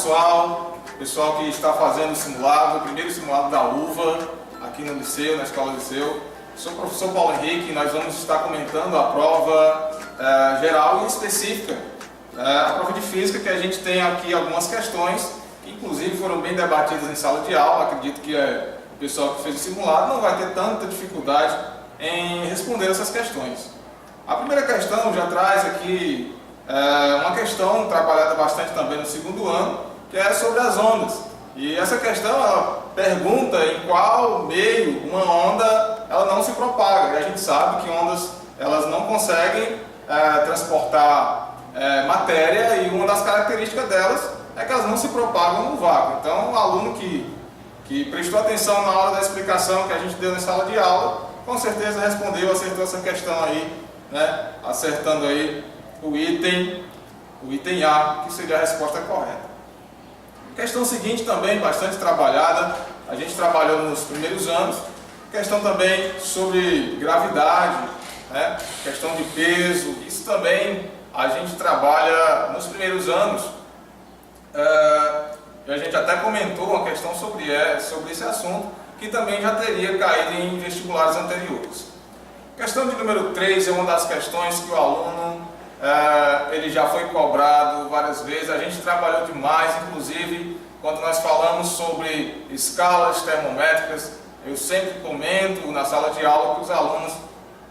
pessoal que está fazendo o simulado, o primeiro simulado da UVA aqui no liceu, na Escola Liceu. Sou o professor Paulo Henrique e nós vamos estar comentando a prova geral e específica, a prova de física, que a gente tem aqui algumas questões que inclusive foram bem debatidas em sala de aula. Acredito que o pessoal que fez o simulado não vai ter tanta dificuldade em responder essas questões. A primeira questão já traz aqui uma questão trabalhada bastante também no segundo ano, que é sobre as ondas. E essa questão ela pergunta em qual meio uma onda ela não se propaga. E a gente sabe que ondas elas não conseguem transportar matéria, e uma das características delas é que elas não se propagam no vácuo. Então o aluno que prestou atenção na hora da explicação que a gente deu na sala de aula, com certeza acertou essa questão aí, né? Acertando aí o item A, que seria a resposta correta. Questão seguinte também, bastante trabalhada, a gente trabalhou nos primeiros anos, questão também sobre gravidade, né? Questão de peso, isso também a gente trabalha nos primeiros anos, e a gente até comentou uma questão sobre esse assunto, que também já teria caído em vestibulares anteriores. Questão de número 3 é uma das questões que o aluno ele já foi cobrado várias vezes. A gente trabalhou demais, inclusive quando nós falamos sobre escalas termométricas. Eu sempre comento na sala de aula que os alunos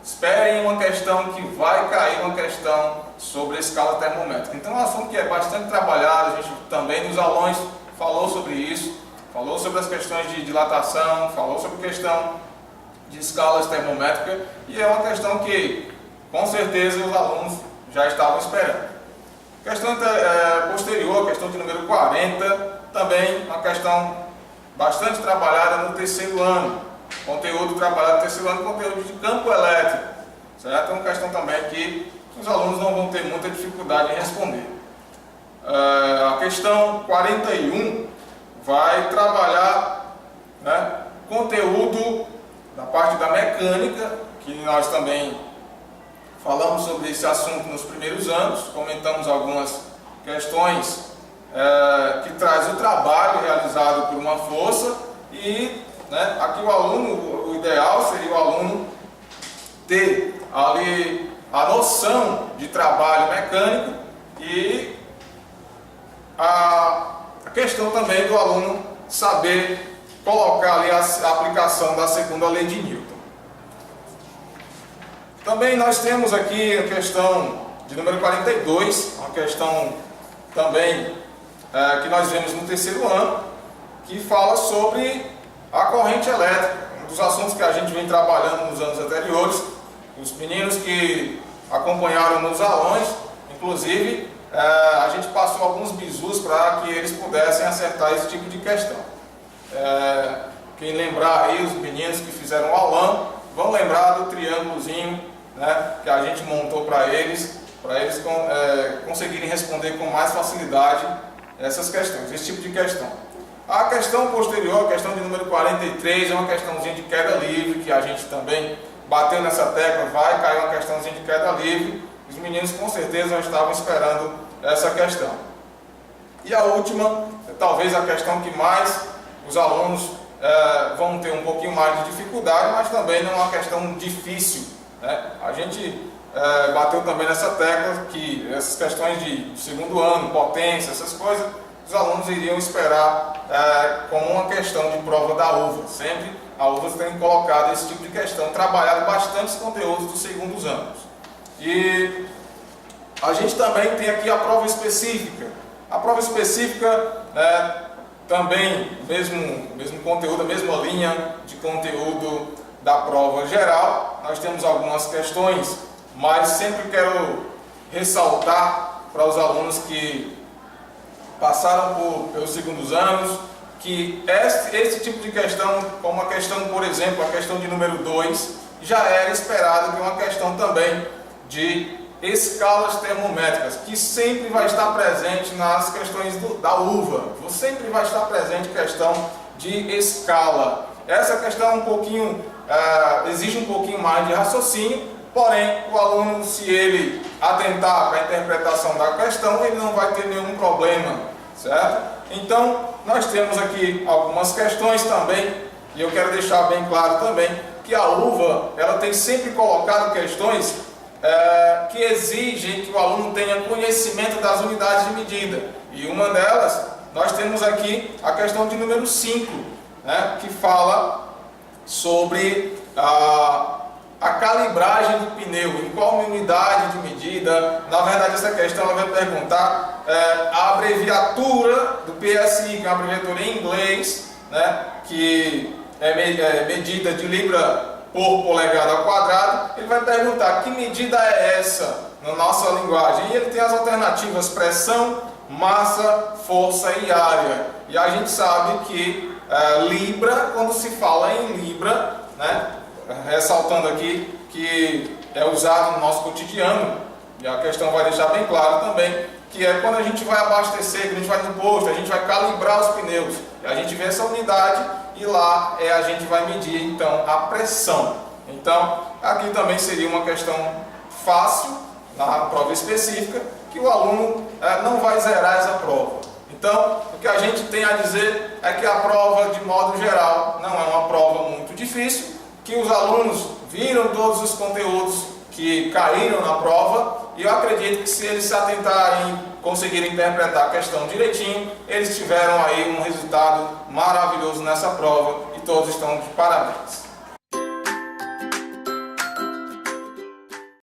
esperem uma questão que vai cair uma questão sobre a escala termométrica. Então é um assunto que é bastante trabalhado. A gente também nos aulões falou sobre isso, falou sobre as questões de dilatação, falou sobre a questão de escalas termométricas, e é uma questão que com certeza os alunos já estavam esperando. Questão posterior, questão de número 40, também uma questão bastante trabalhada no terceiro ano. Conteúdo trabalhado no terceiro ano, conteúdo de campo elétrico, certo? É uma questão também que os alunos não vão ter muita dificuldade em responder. A questão 41 vai trabalhar, né, conteúdo da parte da mecânica, que nós também falamos sobre esse assunto nos primeiros anos, comentamos algumas questões que traz o trabalho realizado por uma força, e né, aqui o aluno, o ideal seria o aluno ter ali a noção de trabalho mecânico e a questão também do aluno saber colocar ali a aplicação da segunda lei de Newton. Também nós temos aqui a questão de número 42, uma questão também que nós vemos no terceiro ano, que fala sobre a corrente elétrica, um dos assuntos que a gente vem trabalhando nos anos anteriores. Os meninos que acompanharam nos aulões, inclusive, a gente passou alguns bizus para que eles pudessem acertar esse tipo de questão. Quem lembrar aí, os meninos que fizeram o aulão, vão lembrar do triângulozinho, né, que a gente montou para eles conseguirem responder com mais facilidade essas questões, esse tipo de questão. A questão posterior, a questão de número 43, é uma questãozinha de queda livre, que a gente também bateu nessa tecla, vai cair uma questãozinha de queda livre. Os meninos com certeza já estavam esperando essa questão. E a última, talvez a questão que mais os alunos vão ter um pouquinho mais de dificuldade, mas também não é uma questão difícil, né? A gente bateu também nessa tecla que essas questões de segundo ano, potência, essas coisas, os alunos iriam esperar como uma questão de prova da UVA. Sempre a UVA tem colocado esse tipo de questão, trabalhado bastante os conteúdos dos segundos anos. E a gente também tem aqui a prova específica. A prova específica também, mesmo conteúdo, a mesma linha de conteúdo da prova geral. Nós temos algumas questões, mas sempre quero ressaltar para os alunos que passaram pelos segundos anos, que esse tipo de questão, como a questão, por exemplo, a questão de número 2, já era esperado que uma questão também de escalas termométricas, que sempre vai estar presente nas questões da UVA. Sempre vai estar presente questão de escala. Essa questão um pouquinho, exige um pouquinho mais de raciocínio, porém o aluno, se ele atentar para a interpretação da questão, ele não vai ter nenhum problema, certo? Então, nós temos aqui algumas questões também, e eu quero deixar bem claro também que a UVA, ela tem sempre colocado questões que exigem que o aluno tenha conhecimento das unidades de medida. E uma delas, nós temos aqui a questão de número 5, né, que fala sobre a calibragem do pneu, em qual unidade de medida. Na verdade, essa questão ela vai perguntar a abreviatura do PSI, que é uma abreviatura em inglês, né, que é medida de libra por polegada ao quadrado. Ele vai perguntar que medida é essa na nossa linguagem. E ele tem as alternativas pressão, massa, força e área. E a gente sabe que libra, quando se fala em libra, né, ressaltando aqui que é usado no nosso cotidiano, e a questão vai deixar bem claro também, que é quando a gente vai abastecer, quando a gente vai no posto, a gente vai calibrar os pneus, e a gente vê essa unidade e lá a gente vai medir então a pressão. Então aqui também seria uma questão fácil na prova específica, que o aluno não vai zerar essa prova. Então o que a gente tem a dizer é que a prova, de modo geral, não é uma prova muito difícil, que os alunos viram todos os conteúdos que caíram na prova, e eu acredito que se eles se atentarem e conseguirem interpretar a questão direitinho, eles tiveram aí um resultado maravilhoso nessa prova e todos estão de parabéns.